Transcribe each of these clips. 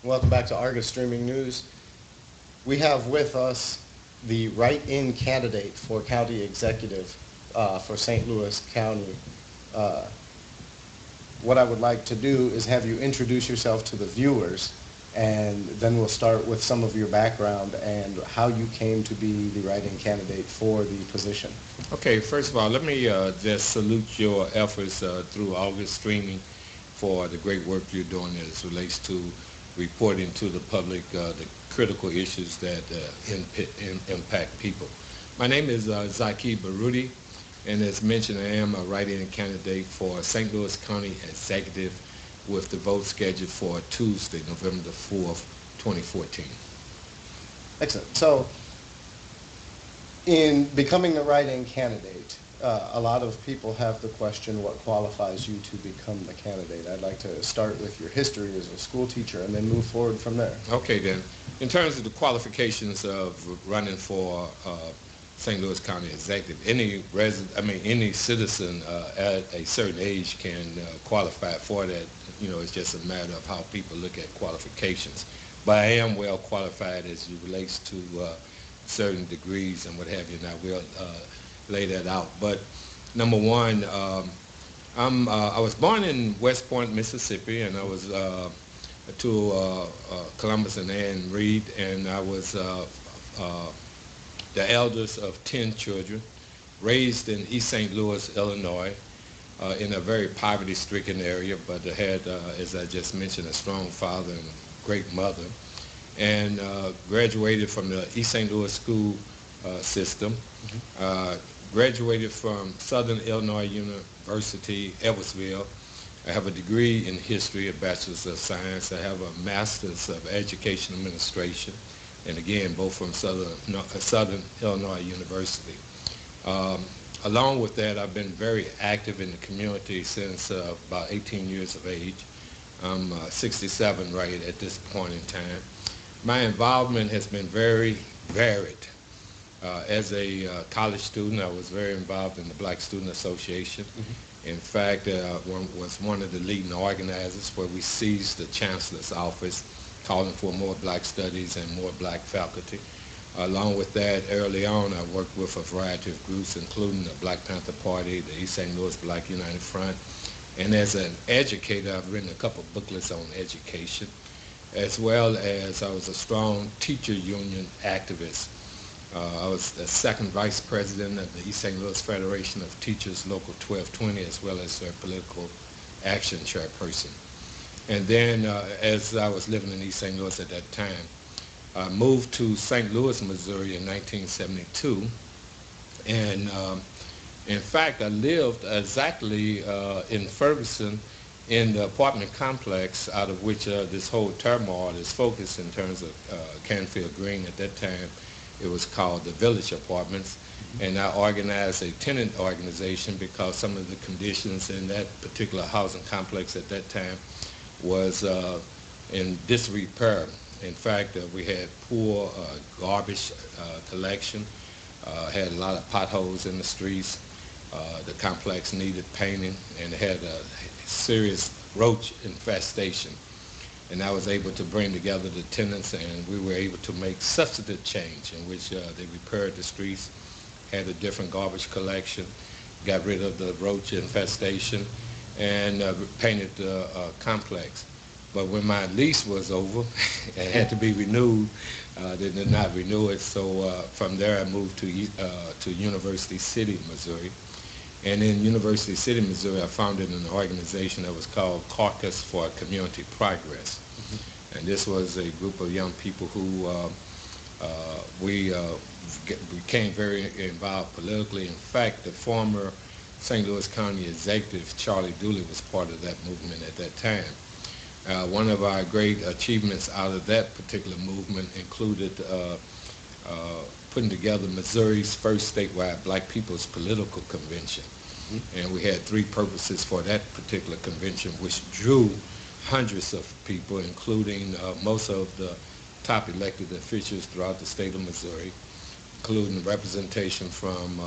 Welcome back to Argus Streaming News. We have with us the write-in candidate for county executive for St. Louis County. Uh, what I would like to do is have you introduce yourself to the viewers, and then we'll start with some of your background and how you came to be the write-in candidate for the position. Okay, first of all, let me just salute your efforts through August streaming for the great work you're doing as it relates to reporting to the public the critical issues that impact people. My name is Zaki Baruti, and as mentioned, I am a write-in candidate for St. Louis County Executive with the vote scheduled for Tuesday, November the 4th, 2014. Excellent. So, in becoming a write-in candidate, a lot of people have the question, what qualifies you to become the candidate? I'd like to start with your history as a school teacher and then move forward from there. Okay, then. In terms of the qualifications of running for St. Louis County Executive, any citizen at a certain age can qualify for that. You know, it's just a matter of how people look at qualifications. But I am well qualified as it relates to certain degrees and what have you, and I will lay that out. But number one, I was born in West Point, Mississippi, and I was to Columbus and Ann Reed, and I was the eldest of 10 children, raised in East St. Louis, Illinois, in a very poverty-stricken area, but I had, as I just mentioned, a strong father and a great mother, and graduated from the East St. Louis school system. Graduated from Southern Illinois University, Edwardsville. I have a degree in history, a bachelor's of science. I have a master's of education administration, and again, both from Southern Illinois University. Along with that, I've been very active in the community since about 18 years of age. I'm 67 right at this point in time. My involvement has been very varied. As a college student, I was very involved in the Black Student Association. In fact, was one of the leading organizers where we seized the chancellor's office, calling for more black studies and more black faculty. Along with that, early on, I worked with a variety of groups, including the Black Panther Party, the East St. Louis Black United Front. And as an educator, I've written a couple of booklets on education, as well as I was a strong teacher union activist. I was the second vice president of the East St. Louis Federation of Teachers, Local 1220, as well as their political action chairperson. And then, as I was living in East St. Louis at that time, I moved to St. Louis, Missouri in 1972. And in fact, I lived exactly in Ferguson in the apartment complex out of which this whole turmoil is focused in terms of Canfield Green. At that time, it was called the Village Apartments, and I organized a tenant organization because some of the conditions in that particular housing complex at that time was in disrepair. In fact, we had poor garbage collection, had a lot of potholes in the streets. The complex needed painting, and it had a serious roach infestation. And I was able to bring together the tenants, and we were able to make substantive change in which they repaired the streets, had a different garbage collection, got rid of the roach infestation, and painted the complex. But when my lease was over, it had to be renewed. They did not renew it, so from there I moved to University City, Missouri. And in University City, Missouri, I founded an organization that was called Caucus for Community Progress. And this was a group of young people who we became very involved politically. In fact, the former St. Louis County Executive, Charlie Dooley, was part of that movement at that time. One of our great achievements out of that particular movement included putting together Missouri's first statewide Black People's Political Convention. And we had three purposes for that particular convention, which drew hundreds of people, including most of the top elected officials throughout the state of Missouri, including representation from,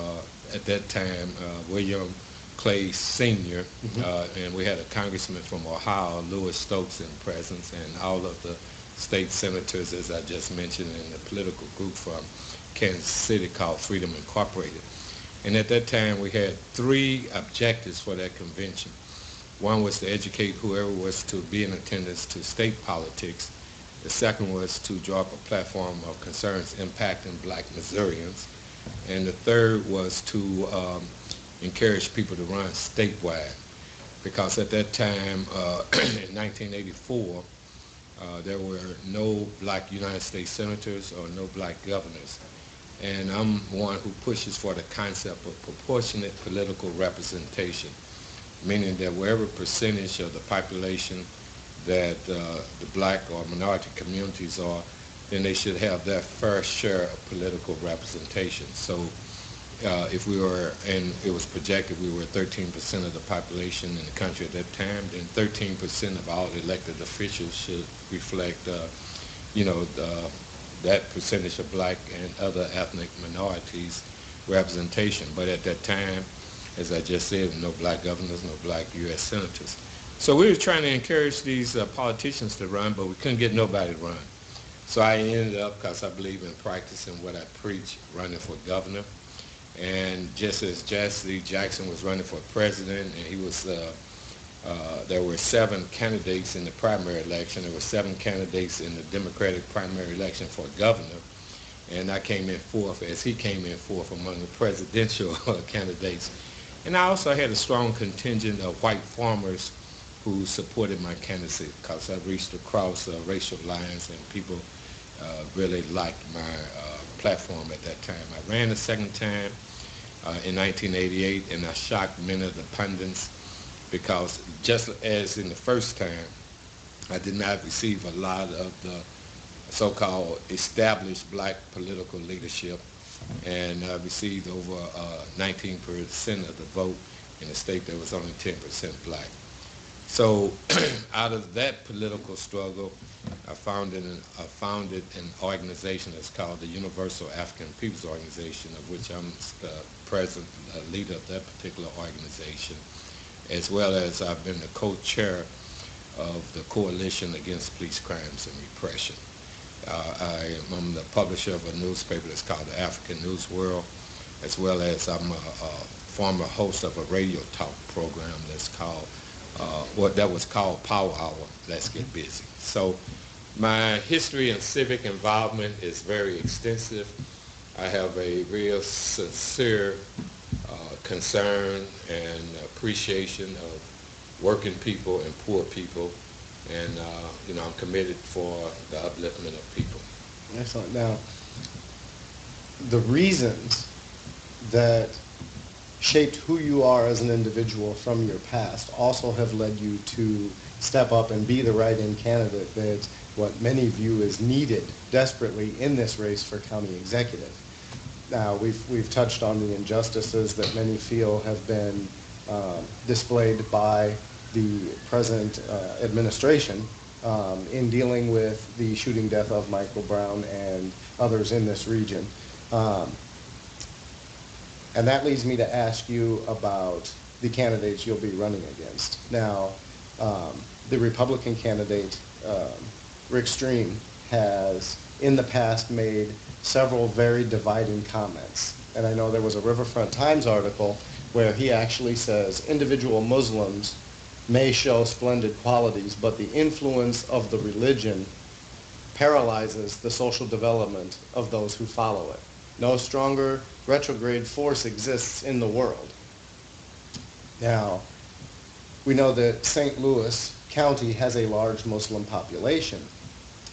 at that time, William Clay Sr., and we had a congressman from Ohio, Louis Stokes, in presence, and all of the state senators, as I just mentioned, in a political group from Kansas City called Freedom Incorporated. And at that time, we had three objectives for that convention. One was to educate whoever was to be in attendance to state politics. The second was to draw up a platform of concerns impacting black Missourians. And the third was to encourage people to run statewide. Because at that time, in 1984, there were no black United States senators or no black governors. And I'm one who pushes for the concept of proportionate political representation, meaning that wherever percentage of the population that the black or minority communities are, then they should have their fair share of political representation. So if we were, and it was projected we were 13% of the population in the country at that time, then 13% of all elected officials should reflect, that percentage of black and other ethnic minorities representation. But at that time, as I just said, no black governors, no black U.S. senators. So we were trying to encourage these politicians to run, but we couldn't get nobody to run. So I ended up, because I believe in practicing what I preach, running for governor. And just as Jesse Jackson was running for president, and he was, there were 7 candidates in the primary election. There were 7 candidates in the Democratic primary election for governor. And I came in 4th, as he came in 4th among the presidential candidates. And I also had a strong contingent of white farmers who supported my candidacy, because I reached across racial lines, and people really liked my platform at that time. I ran the second time in 1988, and I shocked many of the pundits, because just as in the first time, I did not receive a lot of the so-called established black political leadership, and I received over 19% of the vote in a state that was only 10% black. So out of that political struggle, I founded an organization that's called the Universal African Peoples Organization, of which I'm the president, leader of that particular organization, as well as I've been the co-chair of the Coalition Against Police Crimes and Repression. I'm the publisher of a newspaper that's called the African News World, as well as I'm a former host of a radio talk program that's called that was called Power Hour, Let's Get Busy. So my history and civic involvement is very extensive. I have a real sincere concern and appreciation of working people and poor people, and I'm committed for the upliftment of people. Excellent. Now, the reasons that shaped who you are as an individual from your past also have led you to step up and be the write-in candidate that's what many view as needed desperately in this race for county executive. Now, we've touched on the injustices that many feel have been displayed by the present administration in dealing with the shooting death of Michael Brown and others in this region. And that leads me to ask you about the candidates you'll be running against. Now, the Republican candidate, Rick Stream, has in the past made several very dividing comments. And I know there was a Riverfront Times article where he actually says individual Muslims may show splendid qualities, but the influence of the religion paralyzes the social development of those who follow it. No stronger retrograde force exists in the world. Now, we know that St. Louis County has a large Muslim population,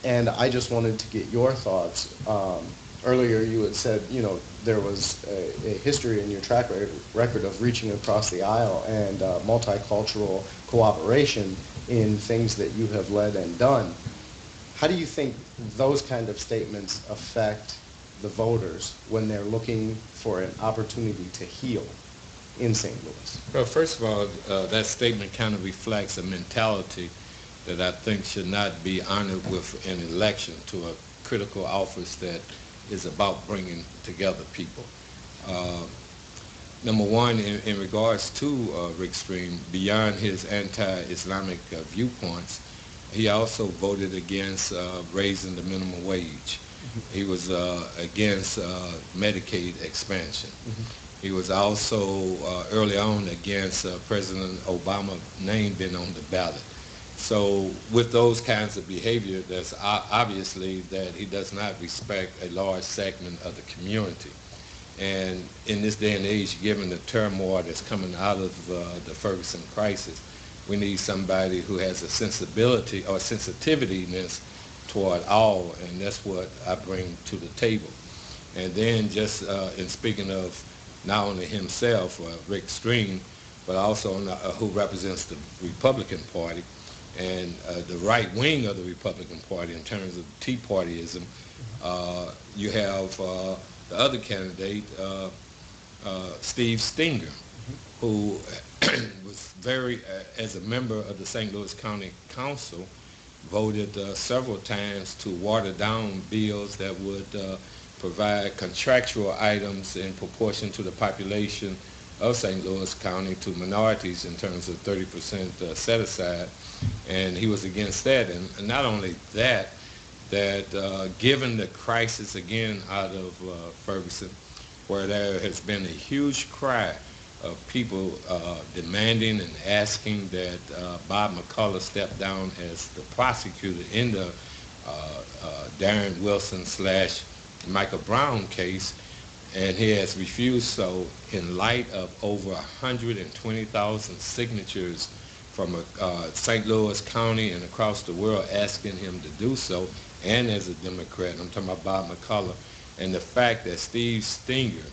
and I just wanted to get your thoughts. Earlier you had said, there was a history in your track record of reaching across the aisle and multicultural cooperation in things that you have led and done. How do you think those kind of statements affect the voters when they're looking for an opportunity to heal in St. Louis? Well, first of all, that statement kind of reflects a mentality that I think should not be honored with an election to a critical office that is about bringing together people. Number one, in regards to Rick Stream, beyond his anti-Islamic viewpoints, He also voted against raising the minimum wage. He was against Medicaid expansion. He was also early on against President Obama's name being on the ballot. So with those kinds of behavior, that's obviously that he does not respect a large segment of the community. And in this day and age, given the turmoil that's coming out of the Ferguson crisis, we need somebody who has a sensibility or sensitiveness toward all, and that's what I bring to the table. And then just in speaking of not only himself, Rick Stream, but also who represents the Republican Party and the right wing of the Republican Party in terms of Tea Partyism. You have the other candidate, Steve Stenger, who was as a member of the St. Louis County Council, voted several times to water down bills that would provide contractual items in proportion to the population of St. Louis County to minorities in terms of 30% set aside, and he was against that. And not only that, given the crisis again out of Ferguson, where there has been a huge cry of people demanding and asking that Bob McCullough step down as the prosecutor in the Darren Wilson / Michael Brown case, and he has refused so in light of over 120,000 signatures from St. Louis County and across the world asking him to do so, and as a Democrat. I'm talking about Bob McCullough, and the fact that Steve Stenger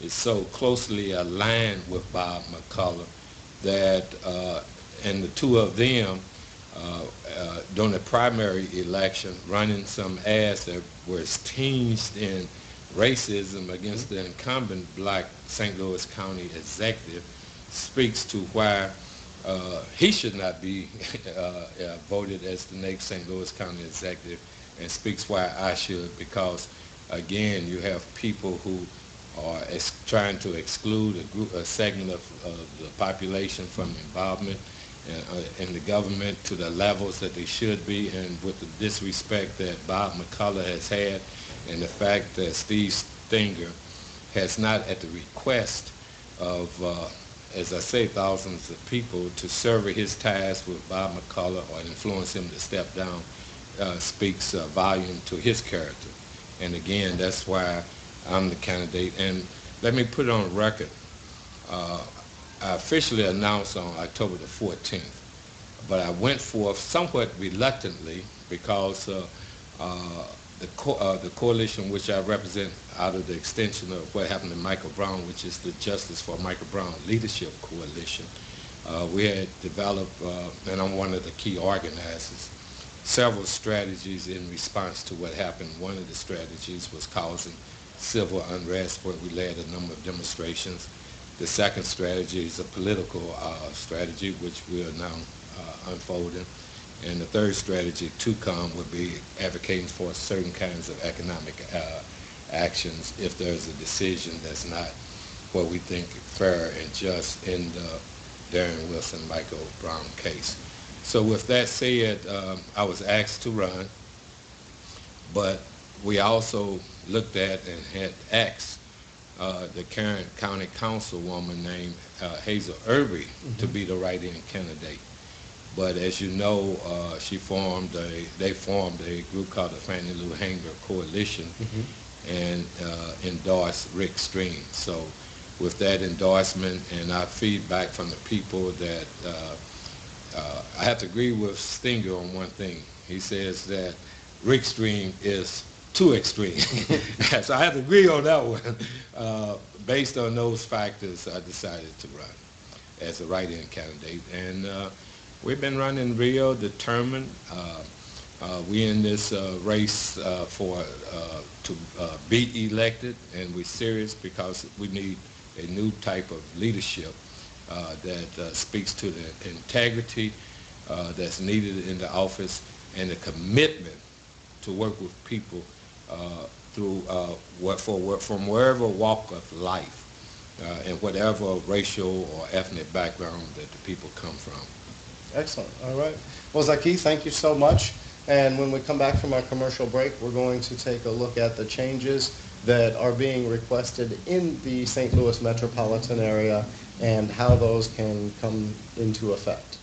is so closely aligned with Bob McCullough that, and the two of them during the primary election running some ads that was tinged in racism against the incumbent black St. Louis County executive speaks to why he should not be voted as the next St. Louis County executive, and speaks why I should, because again you have people who are trying to exclude a segment of the population from involvement in the government to the levels that they should be, and with the disrespect that Bob McCullough has had, and the fact that Steve Stenger has not, at the request of, as I say, thousands of people, to sever his ties with Bob McCullough or influence him to step down, speaks volume to his character. And again, that's why I'm the candidate. And let me put it on record. I officially announced on October the 14th, but I went forth somewhat reluctantly because the coalition which I represent out of the extension of what happened to Michael Brown, which is the Justice for Michael Brown Leadership Coalition, we had developed, and I'm one of the key organizers, several strategies in response to what happened. One of the strategies was causing civil unrest, where we led a number of demonstrations. The second strategy is a political strategy, which we are now unfolding. And the third strategy to come would be advocating for certain kinds of economic actions if there's a decision that's not what we think fair and just in the Darren Wilson, Michael Brown case. So with that said, I was asked to run, but we also looked at and had asked the current county councilwoman named Hazel Irby to be the write-in candidate. But as you know, they formed a group called the Fannie Lou Hanger Coalition and endorsed Rick Stream. So with that endorsement and our feedback from the people that I have to agree with Stenger on one thing. He says that Rick Stream is too extreme. So I have to agree on that one. Based on those factors, I decided to run as a write-in candidate. And we've been running real determined. We in this race to be elected, and we're serious because we need a new type of leadership that speaks to the integrity that's needed in the office and the commitment to work with people from wherever walk of life and whatever racial or ethnic background that the people come from. Excellent. All right. Well, Zaki, thank you so much. And when we come back from our commercial break, we're going to take a look at the changes that are being requested in the St. Louis metropolitan area and how those can come into effect.